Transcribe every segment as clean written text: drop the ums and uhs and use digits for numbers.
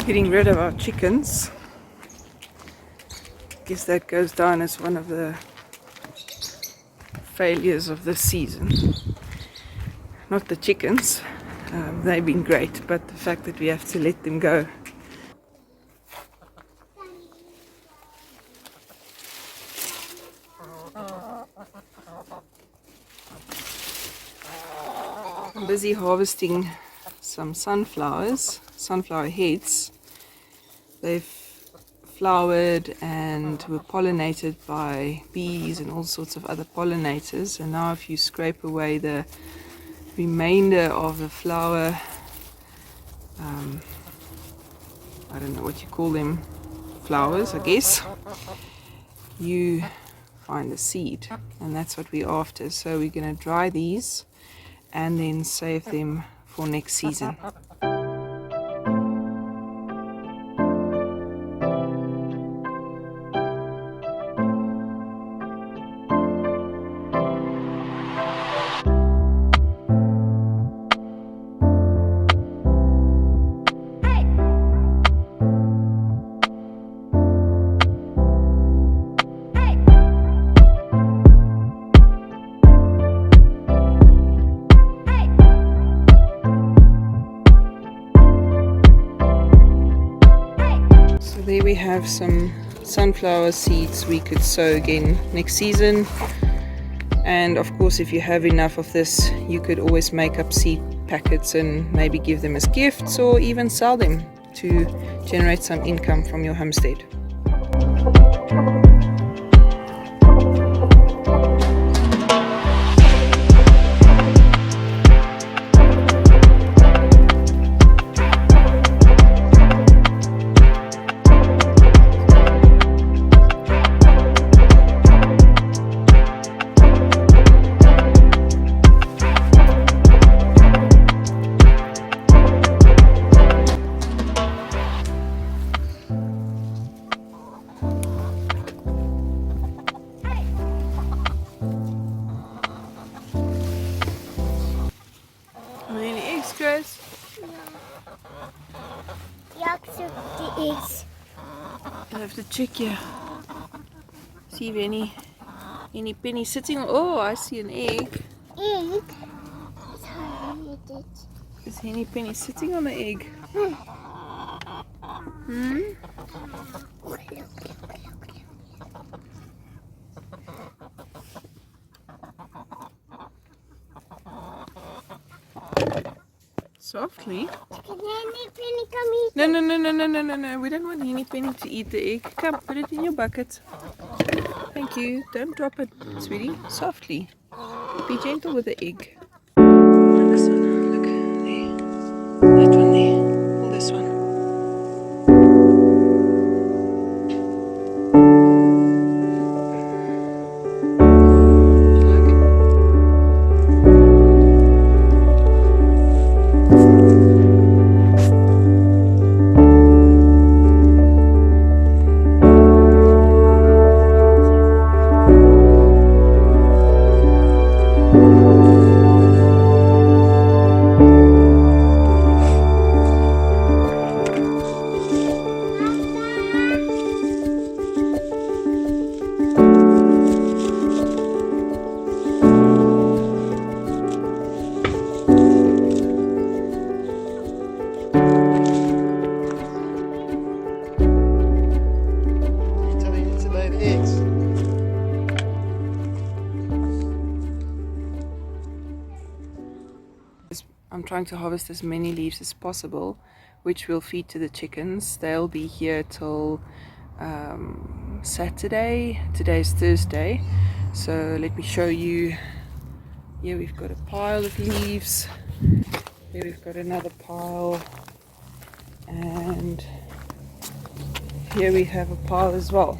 Getting rid of our chickens. Guess that goes down as one of the failures of this season. Not the chickens, they've been great, but the fact that we have to let them go. I'm busy harvesting some sunflower heads. They've flowered and were pollinated by bees and all sorts of other pollinators, and now if you scrape away the remainder of the flower, I don't know what you call them, flowers I guess, you find the seed, and that's what we're after. So we're going to dry these and then save them for next season. There we have some sunflower seeds we could sow again next season, and of course if you have enough of this you could always make up seed packets and maybe give them as gifts or even sell them to generate some income from your homestead. Grace? Ja, ik zoek die eggs. I have to check here. See if any penny sitting. Oh, I see an egg. Egg? Is any penny sitting on the egg? Softly. Can Henny Penny come eat? No. We don't want Henny Penny to eat the egg. Come, put it in your bucket. Thank you. Don't drop it, sweetie. Softly. Be gentle with the egg. Oh, this one. Look, there. That one there. Pull this one. I'm trying to harvest as many leaves as possible, which we'll feed to the chickens. They'll be here till Saturday. Today's Thursday, so let me show you. Here we've got a pile of leaves. Here we've got another pile, and here we have a pile as well.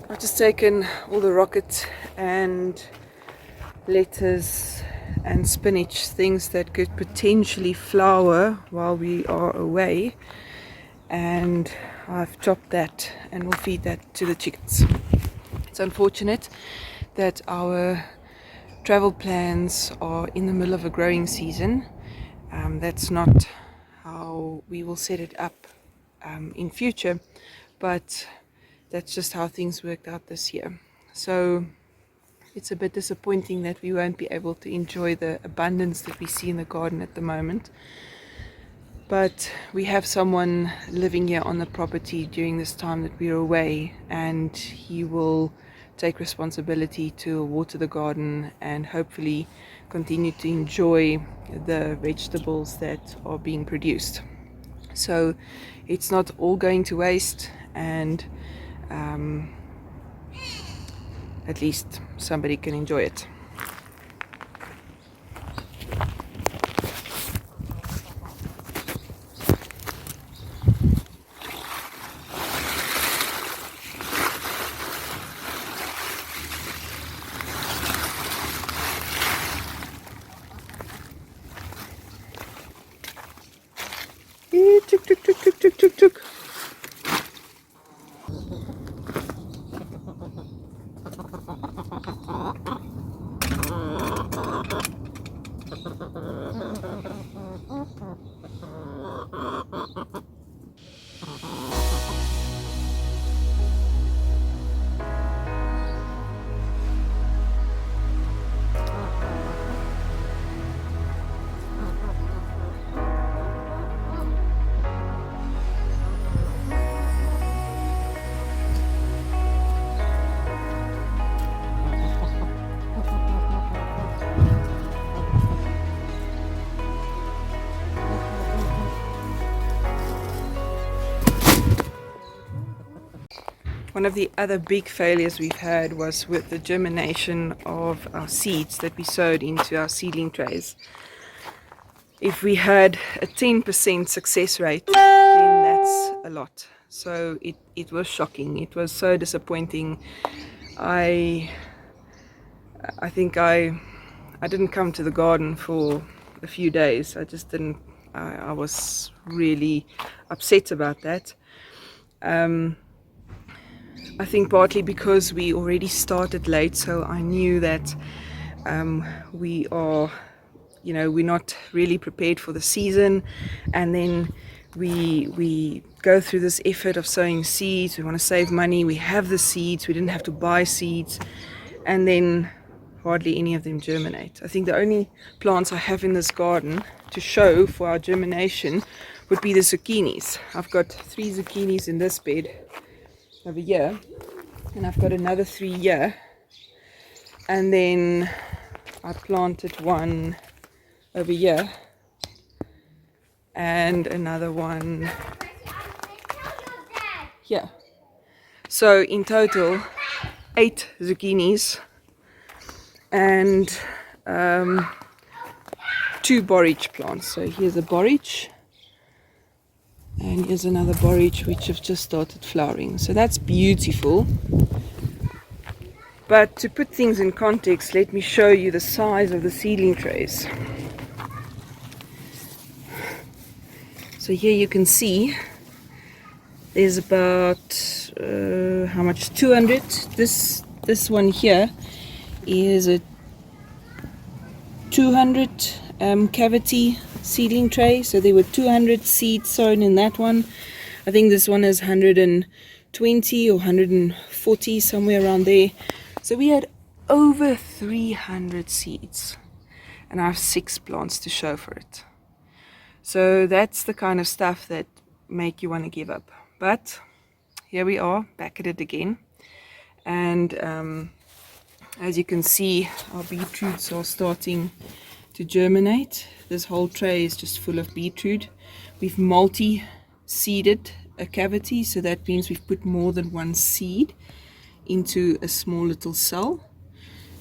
I've just taken all the rocket and lettuce and spinach, things that could potentially flower while we are away, and I've chopped that and we'll feed that to the chickens. It's unfortunate that our travel plans are in the middle of a growing season. That's not how we will set it up in future, but that's just how things worked out this year. So it's a bit disappointing that we won't be able to enjoy the abundance that we see in the garden at the moment. But we have someone living here on the property during this time that we're away, and he will take responsibility to water the garden and hopefully continue to enjoy the vegetables that are being produced. So it's not all going to waste, and at least somebody can enjoy it. Tuk, tuk, tuk, tuk, tuk, tuk, tuk. One of the other big failures we've had was with the germination of our seeds that we sowed into our seedling trays. If we had a 10% success rate, then that's a lot. So it was shocking. It was so disappointing. I think I didn't come to the garden for a few days. I was really upset about that. I think partly because we already started late, so I knew that we're not really prepared for the season, and then we go through this effort of sowing seeds. We want to save money. We have the seeds. We didn't have to buy seeds, and then hardly any of them germinate. I think the only plants I have in this garden to show for our germination would be the zucchinis. I've got 3 zucchinis in this bed over here, and I've got another 3 here, and then I planted one over here and another one here. So in total 8 zucchinis and 2 borage plants. So here's a borage, and here's another borage which have just started flowering. So that's beautiful. But to put things in context, let me show you the size of the seedling trays. So here you can see there's about how much? 200. This one here is a 200 cavity seedling tray. So there were 200 seeds sown in that one. I think this one is 120 or 140, somewhere around there. So we had over 300 seeds, and I have 6 plants to show for it. So that's the kind of stuff that make you want to give up. But here we are, back at it again. And as you can see, our beetroots are starting to germinate. This whole tray is just full of beetroot. We've multi-seeded a cavity, so that means we've put more than one seed into a small little cell.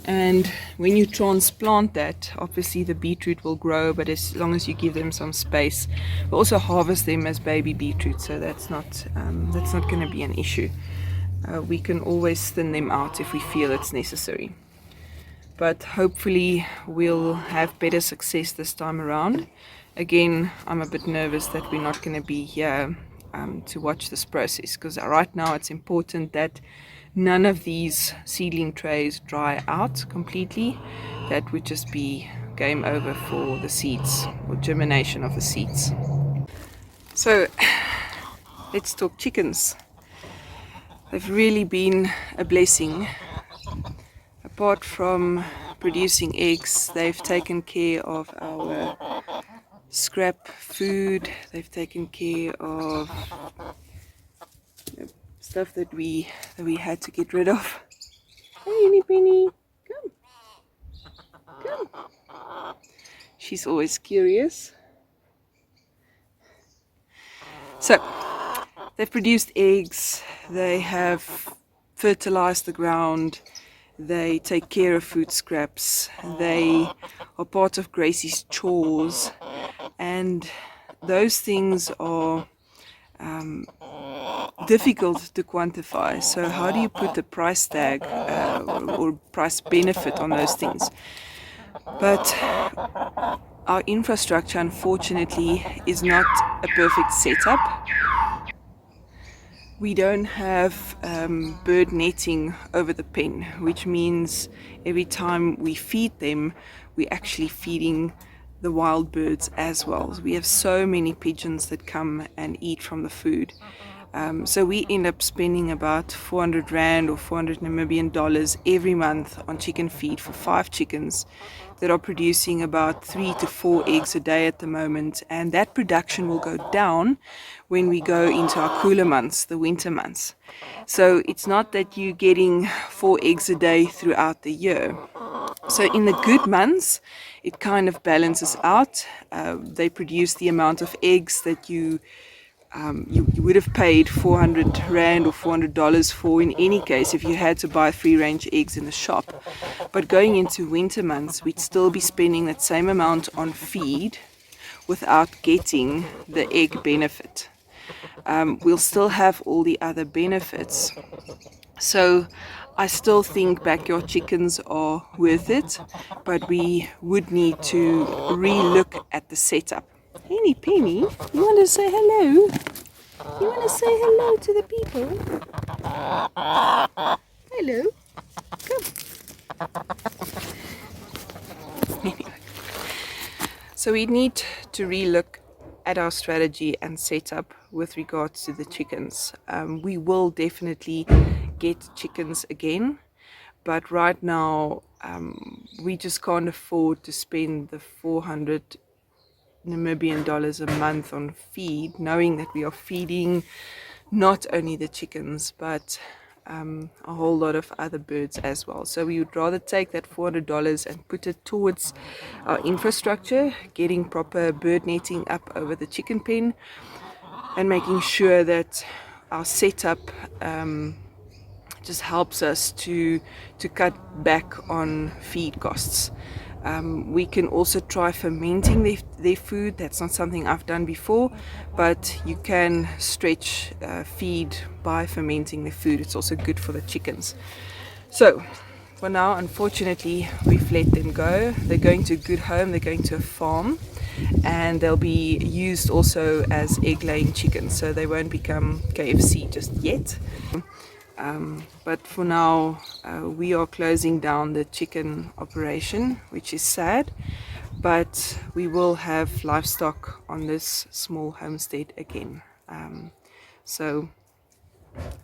And when you transplant that, obviously the beetroot will grow, but as long as you give them some space. We also harvest them as baby beetroot, so that's not going to be an issue. We can always thin them out if we feel it's necessary. But hopefully we'll have better success this time around. Again, I'm a bit nervous that we're not going to be here to watch this process, because right now it's important that none of these seedling trays dry out completely. That would just be game over for the seeds, or germination of the seeds. So let's talk chickens. They've really been a blessing. Apart from producing eggs, they've taken care of our scrap food. They've taken care of stuff that we had to get rid of. Hey, Penny, come, come. She's always curious. So they've produced eggs. They have fertilized the ground. They take care of food scraps. They are part of Gracie's chores, and those things are difficult to quantify. So how do you put a price tag or price benefit on those things? But our infrastructure, unfortunately, is not a perfect setup. We don't have bird netting over the pen, which means every time we feed them, we're actually feeding the wild birds as well. We have so many pigeons that come and eat from the food. So we end up spending about 400 Rand or 400 Namibian dollars every month on chicken feed for 5 chickens that are producing about 3 to 4 eggs a day at the moment, and that production will go down when we go into our cooler months, the winter months. So it's not that you're getting 4 eggs a day throughout the year. So in the good months, it kind of balances out. They produce the amount of eggs that you would have paid 400 Rand or $400 for in any case if you had to buy free range eggs in the shop. But going into winter months, we'd still be spending that same amount on feed without getting the egg benefit. We'll still have all the other benefits. So I still think backyard chickens are worth it, but we would need to re-look at the setup. Penny, Penny, you want to say hello? You want to say hello to the people? Hello. Come. Anyway. So we need to re-look at our strategy and setup with regards to the chickens. We will definitely get chickens again, but right now we just can't afford to spend the 400 Namibian dollars a month on feed, knowing that we are feeding not only the chickens but a whole lot of other birds as well. So we would rather take that $400 and put it towards our infrastructure, getting proper bird netting up over the chicken pen and making sure that our setup just helps us to cut back on feed costs. We can also try fermenting their food. That's not something I've done before, but you can stretch feed by fermenting the food. It's also good for the chickens. So for now, unfortunately, we've let them go. They're going to a good home, they're going to a farm, and they'll be used also as egg-laying chickens, so they won't become KFC just yet. But for now, we are closing down the chicken operation, which is sad, but we will have livestock on this small homestead again. So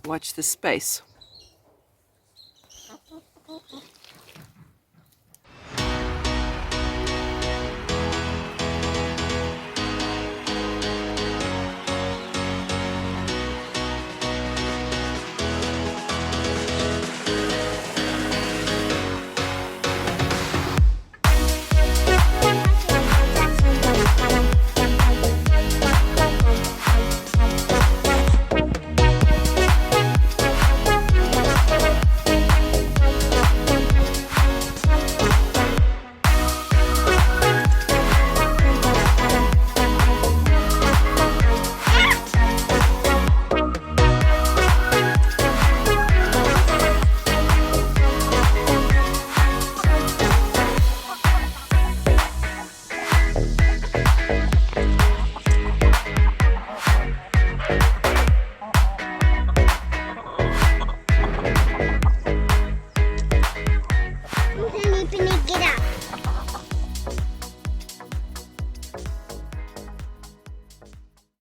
watch the space.